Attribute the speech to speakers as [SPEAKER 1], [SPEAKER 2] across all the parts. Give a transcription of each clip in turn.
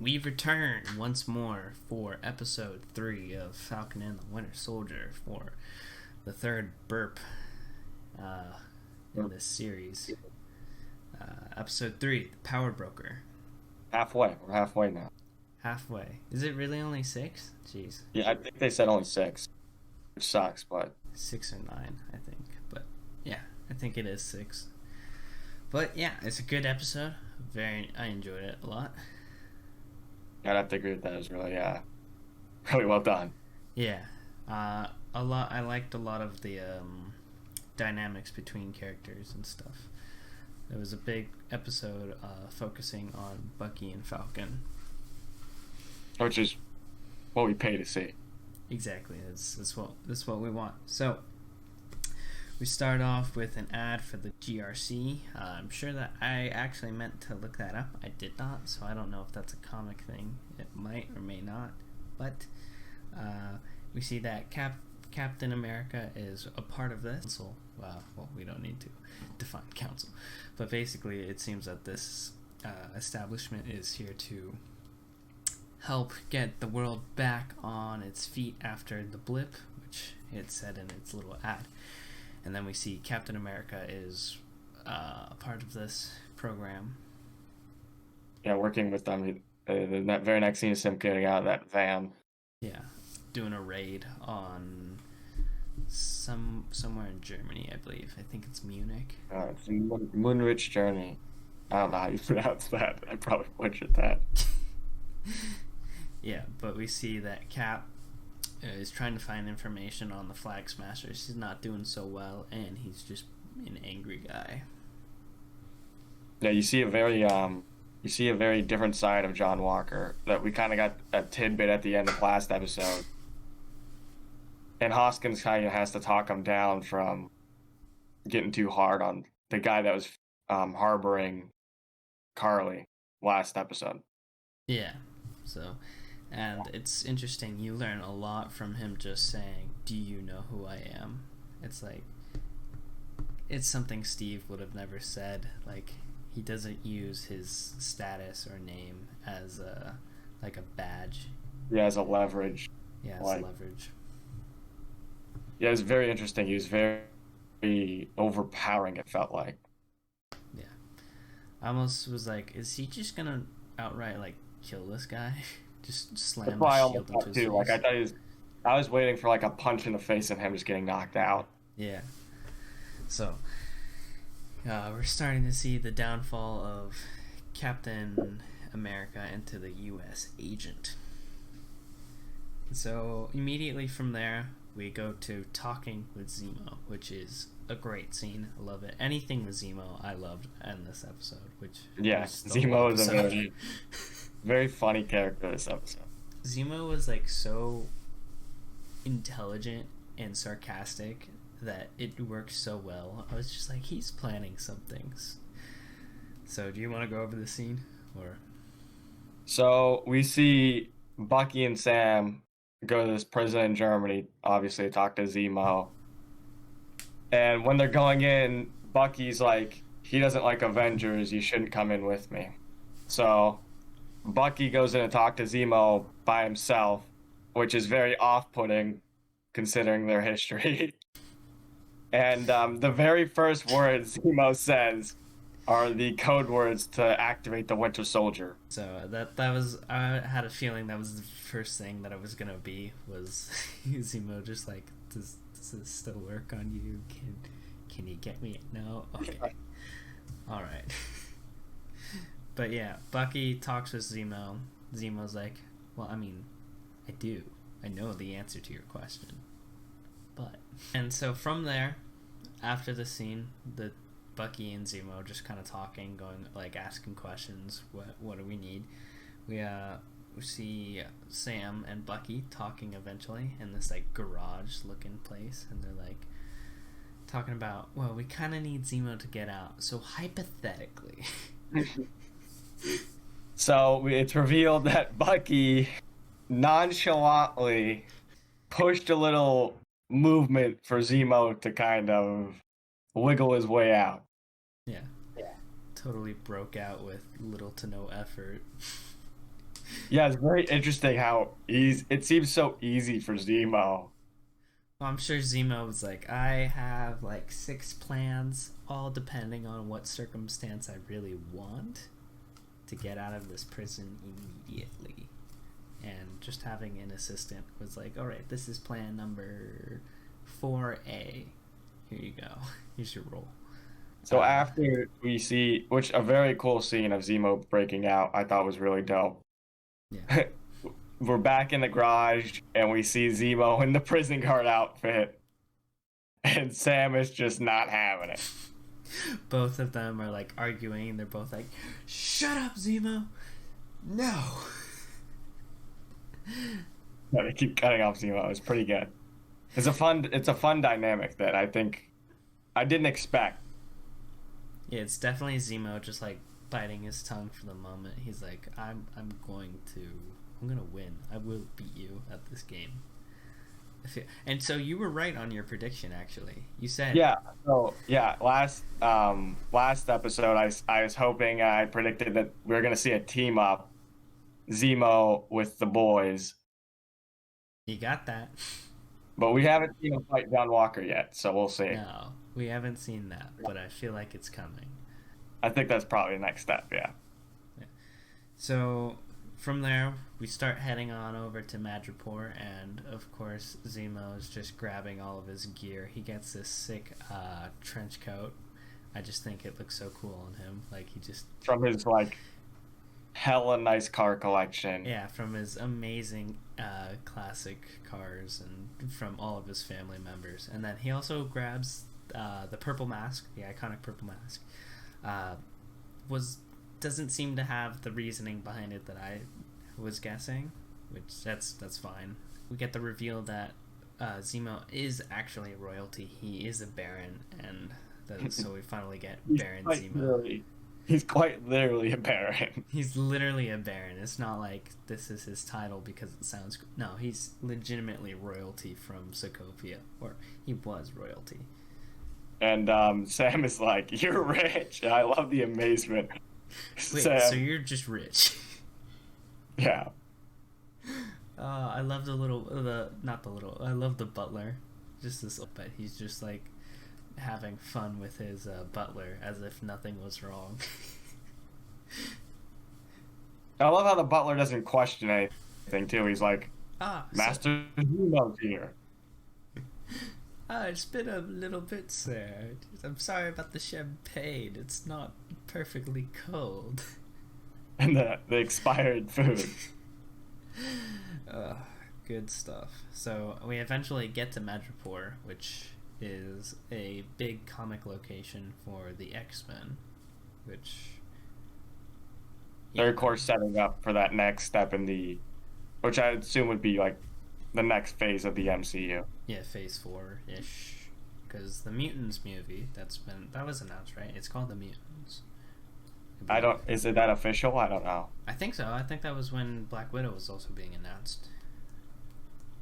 [SPEAKER 1] We've returned once more for episode 3 of Falcon and the Winter Soldier for the third burp in this series. Episode 3, The Power Broker.
[SPEAKER 2] Halfway. We're halfway now.
[SPEAKER 1] Halfway. Is it really only 6? Jeez.
[SPEAKER 2] Yeah, I think they said only 6, which sucks, but
[SPEAKER 1] 6 or 9, I think. But yeah, I think it is 6. But yeah, it's a good episode. I enjoyed it a lot.
[SPEAKER 2] I'd have to agree with that. It was really well done.
[SPEAKER 1] Yeah, a lot. I liked a lot of the dynamics between characters and stuff. It was a big episode focusing on Bucky and Falcon.
[SPEAKER 2] Which is what we pay to see.
[SPEAKER 1] Exactly. That's what we want. So we start off with an ad for the GRC. I'm sure that I actually meant to look that up. I did not, so I don't know if that's a comic thing. It might or may not. But we see that Captain America is a part of this council. Well, we don't need to define council. But basically, it seems that this establishment is here to help get the world back on its feet after the blip, which it said in its little ad. And then we see Captain America is a part of this program.
[SPEAKER 2] Yeah, working with them. That very next scene is him getting out of that van.
[SPEAKER 1] Yeah, doing a raid on somewhere in Germany, I believe. I think it's Munich.
[SPEAKER 2] It's Moonrich Journey. I don't know how you pronounce that. I probably butchered that.
[SPEAKER 1] Yeah, but we see that Cap is trying to find information on the Flag Smashers. He's not doing so well, and he's just an angry guy.
[SPEAKER 2] Yeah, you see a very different side of John Walker that we kind of got a tidbit at the end of last episode. And Hoskins kind of has to talk him down from getting too hard on the guy that was harboring Carly last episode.
[SPEAKER 1] Yeah, so, and it's interesting, you learn a lot from him just saying, "Do you know who I am?" It's like, it's something Steve would have never said. Like, he doesn't use his status or name as a badge.
[SPEAKER 2] Yeah, as a leverage.
[SPEAKER 1] Yeah, as leverage.
[SPEAKER 2] Yeah, it was very interesting. He was very overpowering, it felt like.
[SPEAKER 1] Yeah. I almost was like, is he just gonna outright, kill this guy? Just slam the shield into his face?
[SPEAKER 2] I was waiting for, a punch in the face and him just getting knocked out.
[SPEAKER 1] Yeah. So, we're starting to see the downfall of Captain America into the U.S. agent. So, immediately from there, we go to talking with Zemo, which is a great scene. I love it. Anything with Zemo, I loved in this episode.
[SPEAKER 2] Zemo is a very funny character this episode.
[SPEAKER 1] Zemo was so intelligent and sarcastic that it works so well. I was just like, he's planning some things. So, do you want to go over the scene, or?
[SPEAKER 2] So we see Bucky and Sam go to this prison in Germany, obviously, to talk to Zemo. And when they're going in, Bucky's like, he doesn't like Avengers, you shouldn't come in with me. So Bucky goes in to talk to Zemo by himself, which is very off-putting considering their history. And the very first words Zemo says are the code words to activate the Winter Soldier.
[SPEAKER 1] So that was, I had a feeling that was the first thing that I was gonna be, was Zemo just like, does this still work on you? Can you get me? No? Okay. Alright. But yeah, Bucky talks with Zemo. Zemo's like, well, I mean, I do. I know the answer to your question. But... And so from there, after the scene, the Bucky and Zemo just kind of talking, going, asking questions, what do we need? We see Sam and Bucky talking eventually in this garage looking place, and they're talking about, well, we kind of need Zemo to get out, so hypothetically.
[SPEAKER 2] So it's revealed that Bucky nonchalantly pushed a little movement for Zemo to kind of wiggle his way out.
[SPEAKER 1] Yeah. Totally broke out with little to no effort.
[SPEAKER 2] Yeah, it's very interesting how easy it seems so easy for Zemo.
[SPEAKER 1] Well, I'm sure Zemo was like, I have like 6 plans, all depending on what circumstance I really want to get out of this prison immediately. And just having an assistant was like, all right, this is plan number 4A. Here you go. Here's your role.
[SPEAKER 2] So after we see, which a very cool scene of Zemo breaking out, I thought was really dope.
[SPEAKER 1] Yeah.
[SPEAKER 2] We're back in the garage and we see Zemo in the prison guard outfit, and Sam is just not having it.
[SPEAKER 1] Both of them are like arguing. They're both like, "Shut up, Zemo! No."
[SPEAKER 2] No, they keep cutting off Zemo. It's pretty good. It's a fun dynamic that I think I didn't expect.
[SPEAKER 1] Yeah, it's definitely Zemo just like biting his tongue for the moment. He's like, I'm gonna win. I will beat you at this game. And so you were right on your prediction. Actually, you said
[SPEAKER 2] Last episode I was hoping, I predicted that we were gonna see a team up, Zemo with the boys,
[SPEAKER 1] you got that.
[SPEAKER 2] but we haven't seen him fight John Walker yet, so we'll see.
[SPEAKER 1] No, we haven't seen that, but I feel like it's coming.
[SPEAKER 2] I think that's probably the next step. Yeah.
[SPEAKER 1] So from there, we start heading on over to Madripoor, and of course, Zemo is just grabbing all of his gear. He gets this sick trench coat. I just think it looks so cool on him. Like, he just...
[SPEAKER 2] From his, like, hella nice car collection.
[SPEAKER 1] Yeah, from his amazing classic cars and from all of his family members. And then he also grabs the purple mask, the iconic purple mask. Doesn't seem to have the reasoning behind it that I was guessing, which that's fine. We get the reveal that Zemo is actually royalty. He is a baron, and so we finally get Baron Zemo.
[SPEAKER 2] He's quite literally a baron.
[SPEAKER 1] He's literally a baron. It's not like this is his title because it sounds... No, he's legitimately royalty from Sokovia, or he was royalty.
[SPEAKER 2] And Sam is like, "You're rich." And I love the amazement.
[SPEAKER 1] Wait,
[SPEAKER 2] Sam.
[SPEAKER 1] so you're just rich?
[SPEAKER 2] Yeah.
[SPEAKER 1] I love I love the butler. Just this, but he's just like having fun with his butler as if nothing was wrong.
[SPEAKER 2] I love how the butler doesn't question anything too. He's like, "Master Zemo's here."
[SPEAKER 1] It's been a little bit, sir. I'm sorry about the champagne. It's not perfectly cold.
[SPEAKER 2] And the expired food.
[SPEAKER 1] Good stuff. So we eventually get to Madripoor, which is a big comic location for the X-Men, which...
[SPEAKER 2] They're, of course, setting up for that next step which I assume would be like the next phase of the MCU.
[SPEAKER 1] Yeah, phase 4-ish. Because the Mutants movie, that was announced, right? It's called The Mutants.
[SPEAKER 2] Is it that official? I don't know.
[SPEAKER 1] I think so. I think that was when Black Widow was also being announced.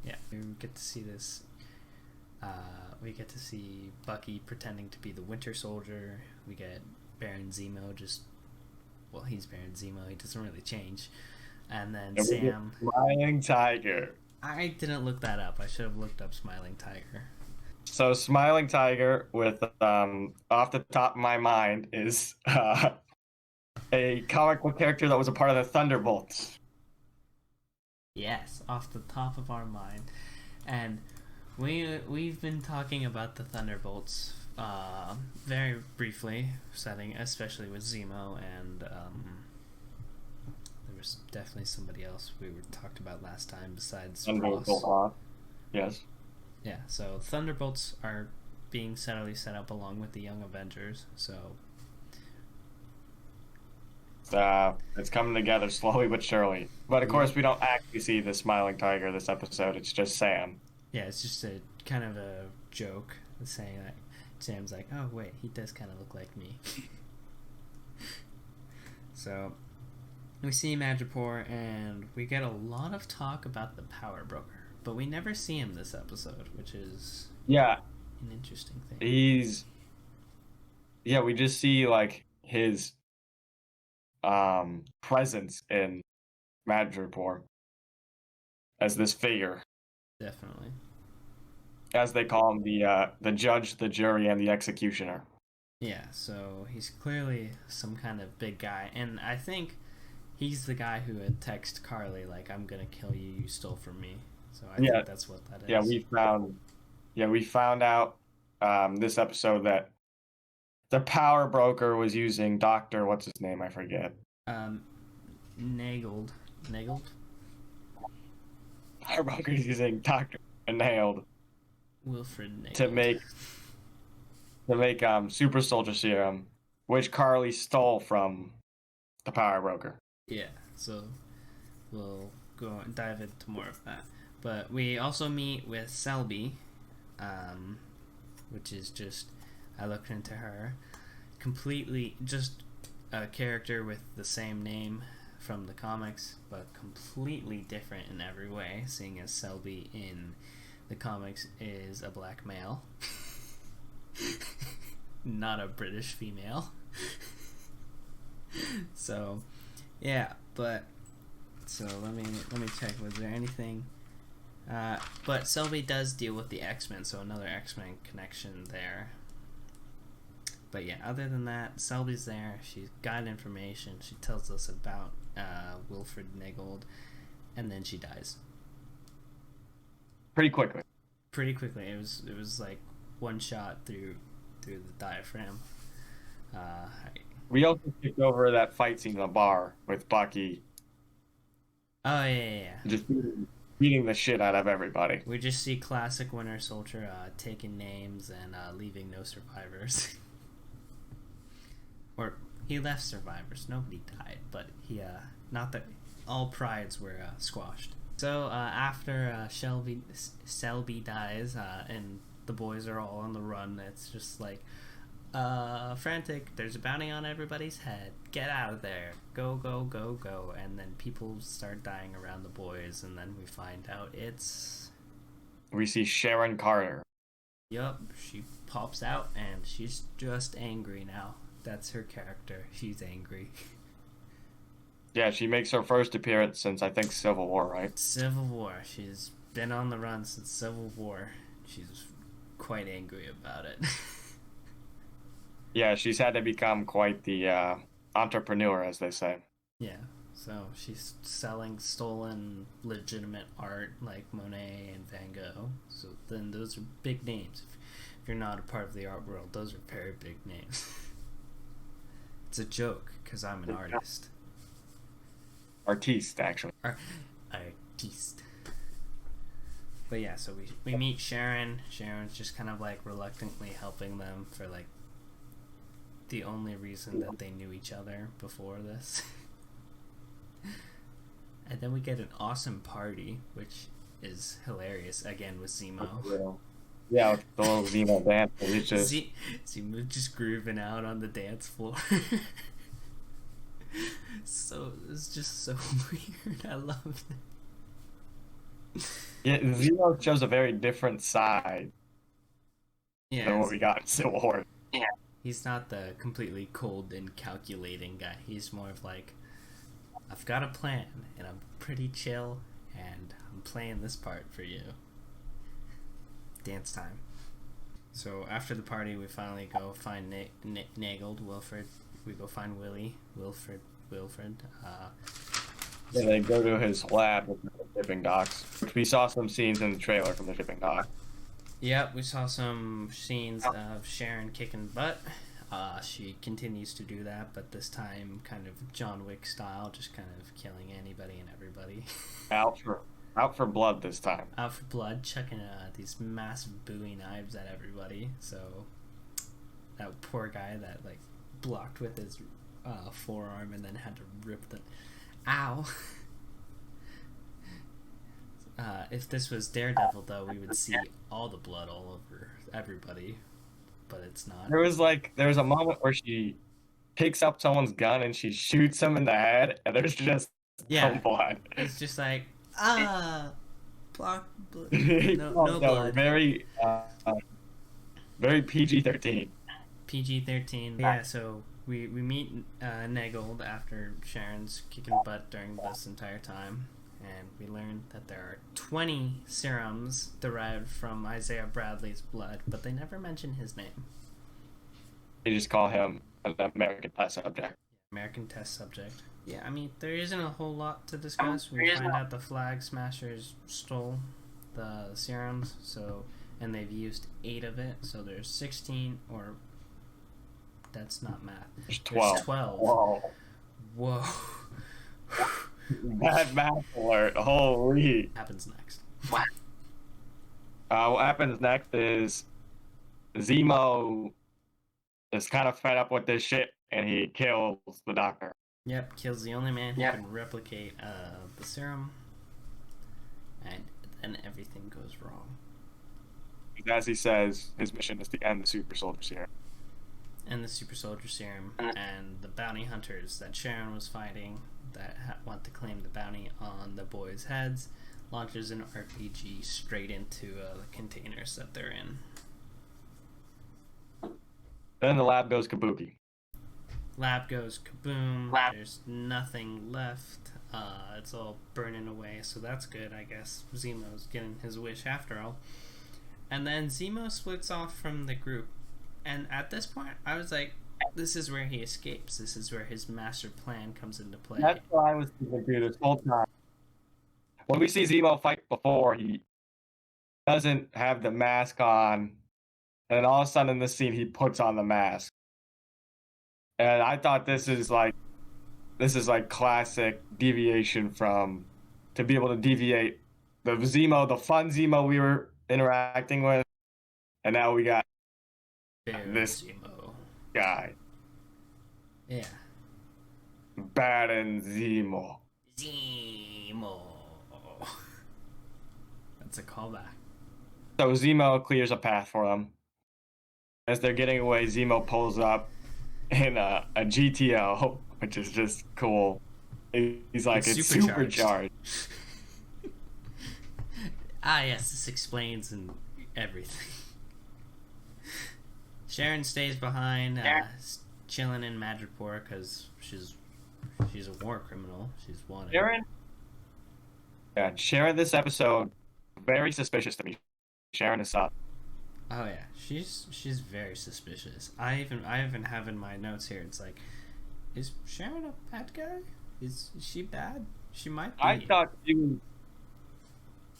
[SPEAKER 1] Yeah, we get to see this. We get to see Bucky pretending to be the Winter Soldier. We get Baron Zemo he's Baron Zemo. He doesn't really change. And then Sam...
[SPEAKER 2] Smiling Tiger.
[SPEAKER 1] I didn't look that up. I should have looked up Smiling Tiger.
[SPEAKER 2] So Smiling Tiger, with off the top of my mind, is a comic book character that was a part of the Thunderbolts.
[SPEAKER 1] Yes, off the top of our mind. And we've been talking about the Thunderbolts very briefly, especially with Zemo, and there was definitely somebody else we talked about last time besides Ross.
[SPEAKER 2] Yes.
[SPEAKER 1] Yeah, so Thunderbolts are being steadily set up along with the Young Avengers, so...
[SPEAKER 2] it's coming together slowly but surely. But of course, we don't actually see the Smiling Tiger this episode. It's just Sam.
[SPEAKER 1] Yeah, it's just a kind of a joke saying that Sam's like, oh wait, he does kind of look like me. So we see Madripoor, and we get a lot of talk about the Power Broker, but we never see him this episode, which is an interesting thing.
[SPEAKER 2] We just see like his presence in Madripoor as this figure,
[SPEAKER 1] Definitely.
[SPEAKER 2] as they call him, the judge, the jury, and the executioner.
[SPEAKER 1] Yeah, so he's clearly some kind of big guy, and I think he's the guy who had texted Carly like, "I'm gonna kill you. You stole from me." So I
[SPEAKER 2] Yeah,
[SPEAKER 1] think that's what that is.
[SPEAKER 2] we found out this episode that the power broker was using Doctor, what's his name? I forget.
[SPEAKER 1] Nagled.
[SPEAKER 2] Power broker is using Doctor Nailed
[SPEAKER 1] Wilfred Nagled.
[SPEAKER 2] to make super soldier serum, which Carly stole from the power broker.
[SPEAKER 1] Yeah, so we'll go and dive into more of that. But we also meet with Selby, which is just, I looked into her, completely just a character with the same name from the comics, but completely different in every way, seeing as Selby in the comics is a black male. Not a British female. So yeah, but so let me check, was there anything, but Selby does deal with the X-Men, so another X-Men connection there. But yeah, other than that, Selby's there, she's got information, she tells us about Wilfred Niggled, and then she dies
[SPEAKER 2] pretty quickly.
[SPEAKER 1] It was like one shot through the diaphragm.
[SPEAKER 2] We also kicked over that fight scene in the bar with Bucky.
[SPEAKER 1] Oh yeah.
[SPEAKER 2] Just beating the shit out of everybody.
[SPEAKER 1] We just see classic Winter Soldier taking names and leaving no survivors. Or he left survivors. Nobody died, but he not that all prides were squashed. So after Selby dies and the boys are all on the run, it's just like frantic, there's a bounty on everybody's head, get out of there, go, and then people start dying around the boys, and then we find out
[SPEAKER 2] we see Sharon Carter.
[SPEAKER 1] Yup, she pops out and she's just angry now. That's her character, she's angry.
[SPEAKER 2] Yeah, she makes her first appearance since, I think, Civil War, right?
[SPEAKER 1] Civil War, she's been on the run since Civil War. She's quite angry about it.
[SPEAKER 2] Yeah, she's had to become quite the entrepreneur, as they say.
[SPEAKER 1] Yeah, so she's selling stolen, legitimate art like Monet and Van Gogh. So then those are big names. If you're not a part of the art world, those are very big names. It's a joke, because I'm an artist.
[SPEAKER 2] Artiste, actually.
[SPEAKER 1] Artiste. But yeah, so we meet Sharon. Sharon's just kind of like reluctantly helping them for like the only reason that they knew each other before this. And then we get an awesome party, which is hilarious, again with Zemo.
[SPEAKER 2] Yeah, with the little Zemo dance. It's just...
[SPEAKER 1] Zemo just grooving out on the dance floor. So it's just so weird. I love it.
[SPEAKER 2] Yeah, Zemo shows a very different side than what we got in Civil War.
[SPEAKER 1] Yeah. He's not the completely cold and calculating guy. He's more of like, I've got a plan, and I'm pretty chill, and I'm playing this part for you. Dance time. So after the party, we finally go find Nagled, Wilfred. We go find Wilfred.
[SPEAKER 2] Yeah, they go to his lab with the shipping docks, which we saw some scenes in the trailer from the shipping dock.
[SPEAKER 1] Yep, we saw some scenes of Sharon kicking butt. She continues to do that, but this time kind of John Wick style, just kind of killing anybody and everybody.
[SPEAKER 2] Out for blood this time.
[SPEAKER 1] Out for blood, chucking these massive Bowie knives at everybody. So that poor guy that like blocked with his forearm and then had to rip the... Ow! If this was Daredevil, though, we would see all the blood all over everybody, but it's not.
[SPEAKER 2] There was a moment where she picks up someone's gun and she shoots him in the head, and there's just no blood.
[SPEAKER 1] It's just like, blood. No blood.
[SPEAKER 2] Very PG-13.
[SPEAKER 1] PG-13. Yeah, so we meet Naggold after Sharon's kicking butt during this entire time, and we learn that there are 20 serums derived from Isaiah Bradley's blood, but they never mention his name.
[SPEAKER 2] They just call him an American test subject.
[SPEAKER 1] American test subject. Yeah, I mean, there isn't a whole lot to discuss. We find out the Flag Smashers stole the serums, and they've used 8 of it, so there's 16, or that's not math.
[SPEAKER 2] There's 12.
[SPEAKER 1] There's 12.
[SPEAKER 2] Whoa.
[SPEAKER 1] Whoa.
[SPEAKER 2] Bad math alert. Holy.
[SPEAKER 1] What happens next?
[SPEAKER 2] What happens next is Zemo is kind of fed up with this shit, and he kills the doctor.
[SPEAKER 1] Yep, kills the only man who can replicate the serum, and then everything goes wrong.
[SPEAKER 2] As he says, his mission is to end the super soldier serum.
[SPEAKER 1] And the super soldier serum, and the bounty hunters that Sharon was fighting that want to claim the bounty on the boys' heads launches an RPG straight into the containers that they're in.
[SPEAKER 2] Then the lab goes kabuki.
[SPEAKER 1] Lab goes kaboom. There's nothing left. It's all burning away, so that's good, I guess. Zemo's getting his wish after all. And then Zemo splits off from the group. And at this point, I was like, this is where he escapes. This is where his master plan comes into play.
[SPEAKER 2] That's what I was thinking through this whole time. When we see Zemo fight before, he doesn't have the mask on. And then all of a sudden in this scene, he puts on the mask. And I thought this is like classic deviation from, to be able to deviate the Zemo, the fun Zemo we were interacting with. And now we got this
[SPEAKER 1] Zemo
[SPEAKER 2] guy.
[SPEAKER 1] Yeah.
[SPEAKER 2] Bad and Zemo.
[SPEAKER 1] Zemo. That's a callback.
[SPEAKER 2] So Zemo clears a path for them. As they're getting away, Zemo pulls up in a GTO, which is just cool. He's like, it's supercharged.
[SPEAKER 1] Yes, this explains everything. Sharon stays behind, chilling in Madripoor because she's a war criminal. She's wanted.
[SPEAKER 2] Sharon this episode, very suspicious to me. Sharon is up.
[SPEAKER 1] Oh yeah, she's very suspicious. I even have in my notes here. It's like, is Sharon a bad guy? Is she bad? She might be.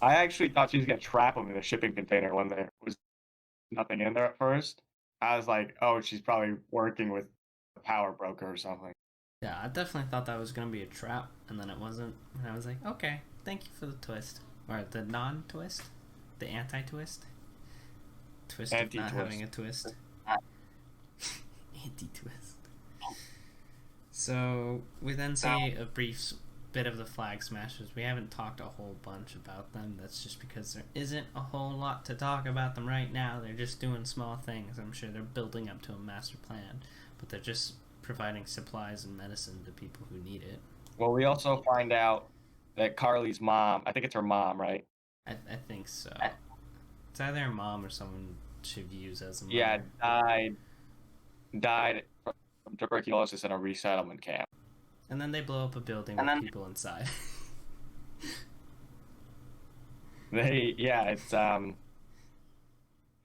[SPEAKER 2] I actually thought she was gonna trap him in a shipping container when there was nothing in there at first. I was like, oh, she's probably working with a power broker or something.
[SPEAKER 1] Yeah, I definitely thought that was gonna be a trap, and then it wasn't. And I was like, okay, thank you for the twist, or the non-twist, the anti-twist. Twist of not having a twist. Anti-twist. So we then see a brief bit of the Flag Smashers. We haven't talked a whole bunch about them. That's just because there isn't a whole lot to talk about them right now. They're just doing small things. I'm sure they're building up to a master plan, but they're just providing supplies and medicine to people who need it.
[SPEAKER 2] Well, we also find out that Carly's mom, I think it's her mom, right?
[SPEAKER 1] I think so. It's either her mom or someone she views as a mother.
[SPEAKER 2] Yeah, died from tuberculosis in a resettlement camp.
[SPEAKER 1] And then they blow up a building with people inside.
[SPEAKER 2] It's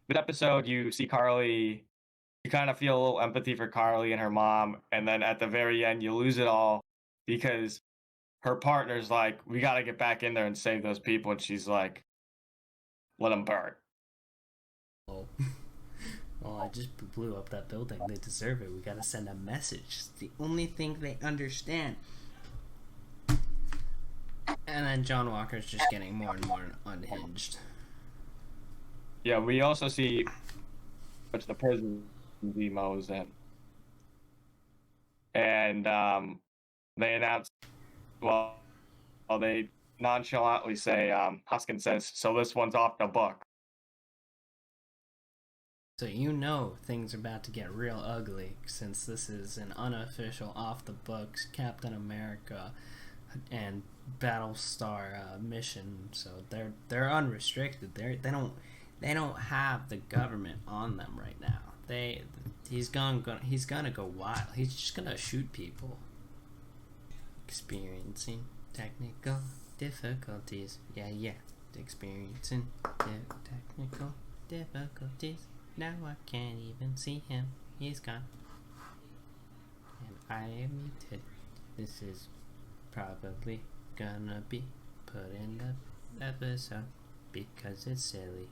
[SPEAKER 2] This episode, you see Carly, you kind of feel a little empathy for Carly and her mom, and then at the very end, you lose it all because her partner's like, we got to get back in there and save those people, and she's like, let them burn.
[SPEAKER 1] Oh. Well, I just blew up that building. They deserve it. We gotta send a message. It's the only thing they understand. And then John Walker's just getting more and more unhinged.
[SPEAKER 2] Yeah, we also see which the prison Zemo's in. And they announce, they nonchalantly say, Huskin says, so this one's off the book.
[SPEAKER 1] So you know things are about to get real ugly since this is an unofficial off-the-books Captain America and Battlestar mission. So they're unrestricted. They don't have the government on them right now. he's gonna go wild. He's just gonna shoot people. Experiencing technical difficulties. Yeah. Experiencing technical difficulties. Now I can't even see him. He's gone. And I admitted this is probably gonna be put in the episode because it's silly.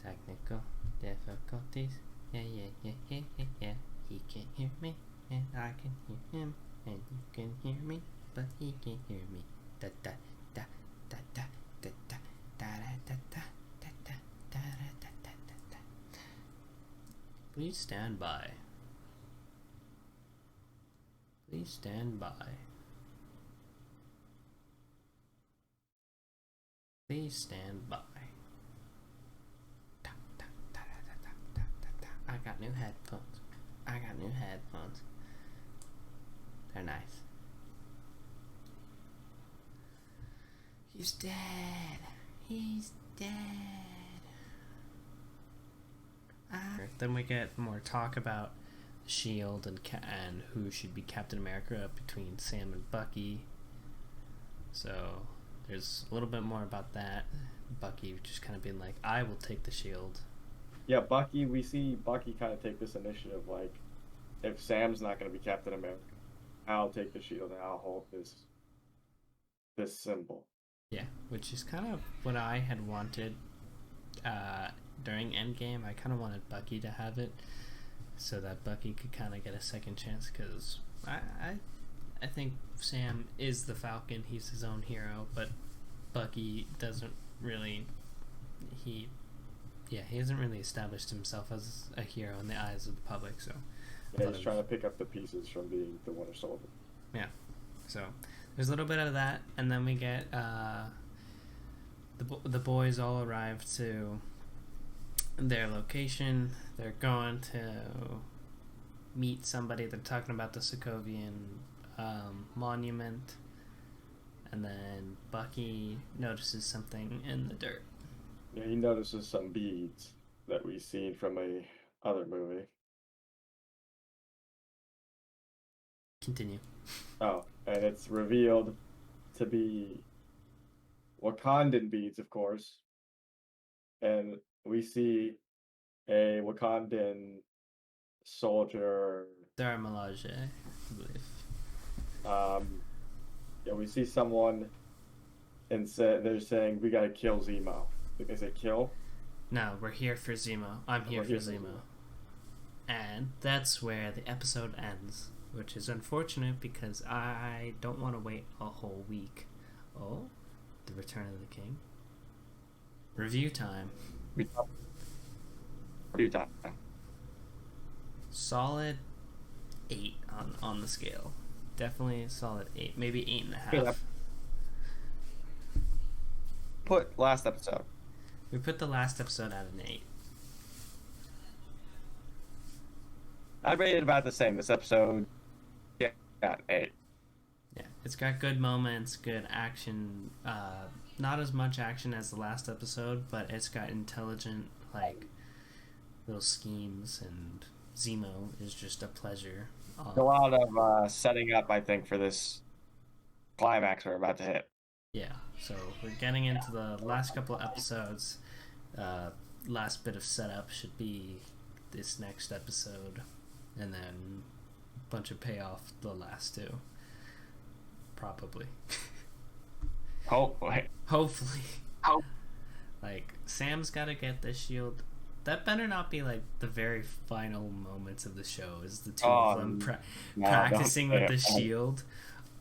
[SPEAKER 1] Technical difficulties. Yeah. He can't hear me, and I can hear him, and you can hear me, but he can't hear me. Da da da da da da da da da da da da da da da da. Please stand by. Please stand by. Please stand by. I got new headphones. They're nice. He's dead. Then we get more talk about Shield and who should be Captain America between Sam and Bucky. So there's a little bit more about that. Bucky just kind of being like, I will take the Shield.
[SPEAKER 2] Yeah, we see Bucky kind of take this initiative, like, if Sam's not going to be Captain America, I'll take the shield and I'll hold this symbol.
[SPEAKER 1] Yeah, which is kind of what I had wanted during Endgame. I kind of wanted Bucky to have it so that Bucky could kind of get a second chance, because I think Sam is the Falcon. He's his own hero, but Bucky doesn't really... He hasn't really established himself as a hero in the eyes of the public, so...
[SPEAKER 2] Yeah, he's trying to pick up the pieces from being the Winter Soldier.
[SPEAKER 1] Yeah, so there's a little bit of that, and then we get the boys all arrive to their location. They're going to meet somebody. They're talking about the Sokovian monument, and then Bucky notices something in the dirt.
[SPEAKER 2] Yeah, he notices some beads that we've seen from a other movie.
[SPEAKER 1] Continue.
[SPEAKER 2] Oh, and it's revealed to be Wakandan beads, of course. And we see a Wakandan soldier.
[SPEAKER 1] Darmalage, I believe.
[SPEAKER 2] Yeah, we see someone and they're saying, we gotta kill Zemo. They say kill?
[SPEAKER 1] No, we're here for Zemo. I'm here for Zemo. And that's where the episode ends, which is unfortunate because I don't want to wait a whole week. Oh, The Return of the King. Review time.
[SPEAKER 2] Review time.
[SPEAKER 1] Solid 8 on the scale. Definitely a solid 8, maybe 8.5.
[SPEAKER 2] Put last episode.
[SPEAKER 1] We put the last episode at an 8.
[SPEAKER 2] I rated about the same. This episode, yeah, got 8.
[SPEAKER 1] Yeah, it's got good moments, good action. Not as much action as the last episode, but it's got intelligent, like, little schemes, and Zemo is just a pleasure.
[SPEAKER 2] A lot of setting up, I think, for this climax we're about to hit.
[SPEAKER 1] Yeah, so we're getting into the last couple of episodes. Last bit of setup should be this next episode, and then a bunch of payoff the last two. Probably.
[SPEAKER 2] Hopefully.
[SPEAKER 1] Like, Sam's gotta get the shield. That better not be like the very final moments of the show, is the two of them practicing with the shield.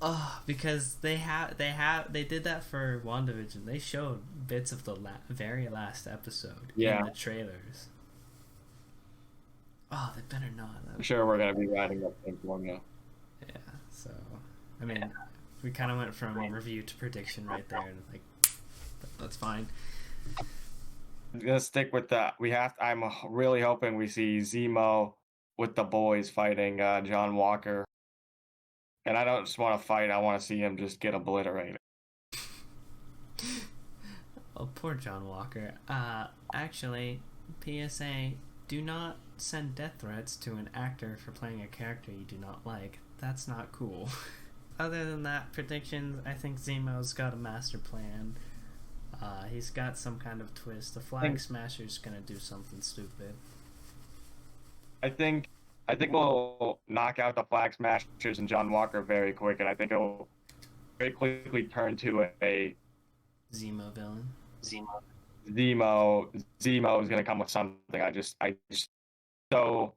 [SPEAKER 1] Oh, because they did that for WandaVision. They showed bits of the very last episode in the trailers. Oh, they better not.
[SPEAKER 2] I'm sure we're gonna be writing up things for now.
[SPEAKER 1] Yeah, so I mean, we kind of went from review to prediction right there, and like, that's fine.
[SPEAKER 2] I'm gonna stick with that. I'm really hoping we see Zemo with the boys fighting John Walker. And I don't just want to fight, I want to see him just get obliterated.
[SPEAKER 1] Oh, poor John Walker. Actually, PSA, do not send death threats to an actor for playing a character you do not like. That's not cool. Other than that, predictions, I think Zemo's got a master plan. He's got some kind of twist. The Flag Smasher's gonna do something stupid.
[SPEAKER 2] I think we'll knock out the Flag Smashers and John Walker very quick, and I think it'll very quickly turn to a
[SPEAKER 1] Zemo villain.
[SPEAKER 2] Zemo is gonna come with something. I just so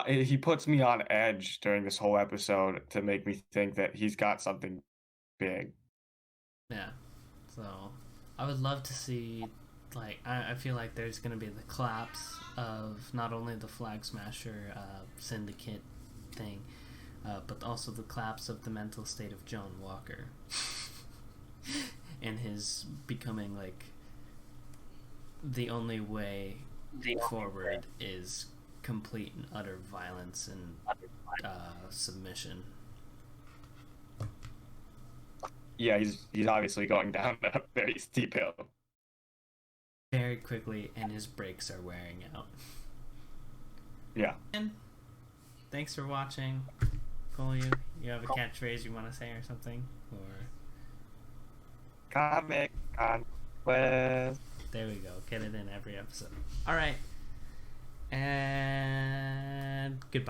[SPEAKER 2] he puts me on edge during this whole episode to make me think that he's got something big.
[SPEAKER 1] Yeah. So I would love to see, like, I feel like there's gonna be the collapse of not only the Flag Smasher syndicate thing, but also the collapse of the mental state of John Walker. And his becoming like the only way forward is complete and utter violence and submission.
[SPEAKER 2] Yeah, he's obviously going down a very steep hill.
[SPEAKER 1] Very quickly, and his brakes are wearing out.
[SPEAKER 2] Yeah.
[SPEAKER 1] And thanks for watching. Cole, you have a catchphrase you want to say or something? Or
[SPEAKER 2] Comic Conquest.
[SPEAKER 1] there we go. Get it in every episode. Alright. And goodbye.